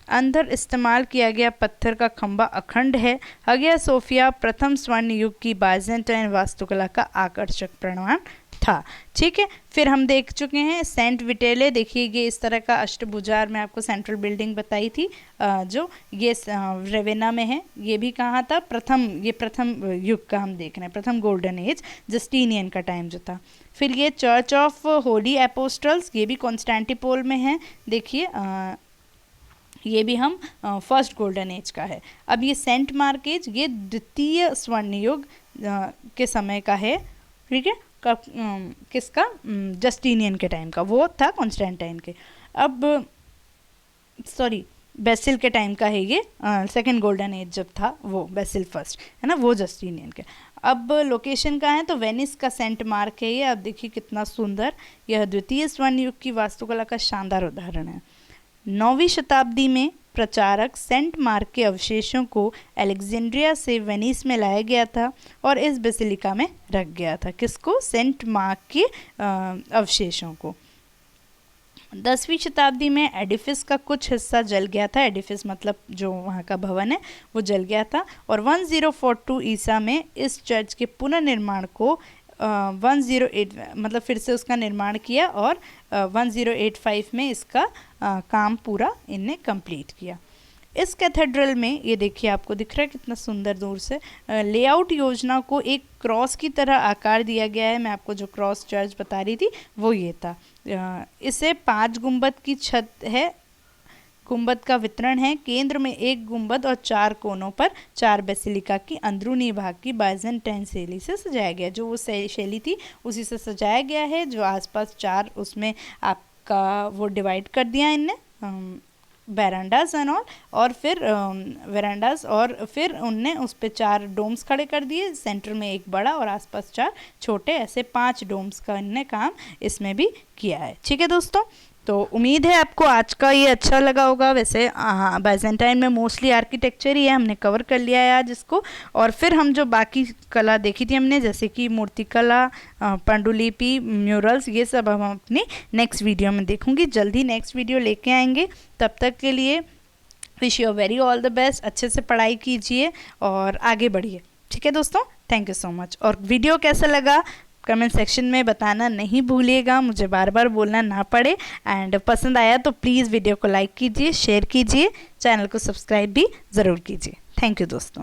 अंदर इस्तेमाल किया गया पत्थर का खंभा अखंड है। हगिया सोफिया प्रथम स्वर्ण युग की बाइजेंटाइन वास्तुकला का आकर्षक प्रमाण था। ठीक है, फिर हम देख चुके हैं सेंट विटेले। देखिए ये इस तरह का अष्टभुजा में आपको सेंट्रल बिल्डिंग बताई थी, जो ये रेवेना में है। ये भी कहाँ था, प्रथम युग का हम देख रहे हैं, प्रथम गोल्डन एज, जस्टिनियन का टाइम जो था। फिर ये चर्च ऑफ होली एपोस्टल्स, ये भी कॉन्स्टेंटिनोपल में है। देखिए ये भी हम फर्स्ट गोल्डन एज का है। अब ये सेंट मार्केज, ये द्वितीय स्वर्ण युग के समय का है। ठीक है, किसका, जस्टिनियन के टाइम का, वो था कॉन्स्टेंटाइन के। अब सॉरी बेसिल के टाइम का है ये, सेकंड गोल्डन एज जब था वो बेसिल फर्स्ट है ना, वो जस्टिनियन के। अब लोकेशन का है तो वेनिस का सेंट मार्क है ये। अब देखिए कितना सुंदर, यह द्वितीय स्वर्ण युग की वास्तुकला का शानदार उदाहरण है। 9वीं शताब्दी में प्रचारक सेंट मार्क के अवशेषों को अलेक्जेंड्रिया से वेनिस में लाया गया था और इस बेसिलिका में रख गया था। किसको, सेंट मार्क के अवशेषों को। 10वीं शताब्दी में एडिफिस का कुछ हिस्सा जल गया था। एडिफिस मतलब जो वहाँ का भवन है वो जल गया था। और 1042 ईसा में इस चर्च के पुनर्निर्माण को 108 मतलब फिर से उसका निर्माण किया और 1085 में इसका काम पूरा इनने कंप्लीट किया। इस कैथेड्रल में ये देखिए आपको दिख रहा है कितना सुंदर दूर से लेआउट योजना को एक क्रॉस की तरह आकार दिया गया है। मैं आपको जो क्रॉस चर्च बता रही थी वो ये था। इसे 5 गुंबद की छत है। गुंबद का वितरण है, केंद्र में एक गुंबद और 4 कोनों पर 4 बेसिलिका की अंदरूनी भाग की बाइजेंटाइन शैली से सजाया गया। जो वो शैली थी उसी से सजाया गया है। जो आसपास 4 उसमें आपका वो डिवाइड कर दिया इनने, वेरांडाज एंड ऑल, और फिर वेरांडाज, और फिर उनने उस पर 4 डोम्स खड़े कर दिए, सेंटर में एक बड़ा और आसपास 4 छोटे, ऐसे 5 डोम्स का इनने काम इसमें भी किया है। ठीक है दोस्तों, तो उम्मीद है आपको आज का ये अच्छा लगा होगा। वैसे बाइजेंटाइन में मोस्टली आर्किटेक्चर ही है, हमने कवर कर लिया है आज इसको। और फिर हम जो बाकी कला देखी थी हमने, जैसे कि मूर्तिकला, पांडुलिपि, म्यूरल्स, ये सब हम अपनी नेक्स्ट वीडियो में देखूंगी। जल्दी नेक्स्ट वीडियो लेके आएंगे। तब तक के लिए wish you very all the best. अच्छे से पढ़ाई कीजिए और आगे बढ़िए। ठीक है दोस्तों, थैंक यू सो मच। और वीडियो कैसा लगा कमेंट सेक्शन में बताना नहीं भूलिएगा, मुझे बार बार बोलना ना पड़े। एंड पसंद आया तो प्लीज़ वीडियो को लाइक कीजिए, शेयर कीजिए, चैनल को सब्सक्राइब भी ज़रूर कीजिए। थैंक यू दोस्तों।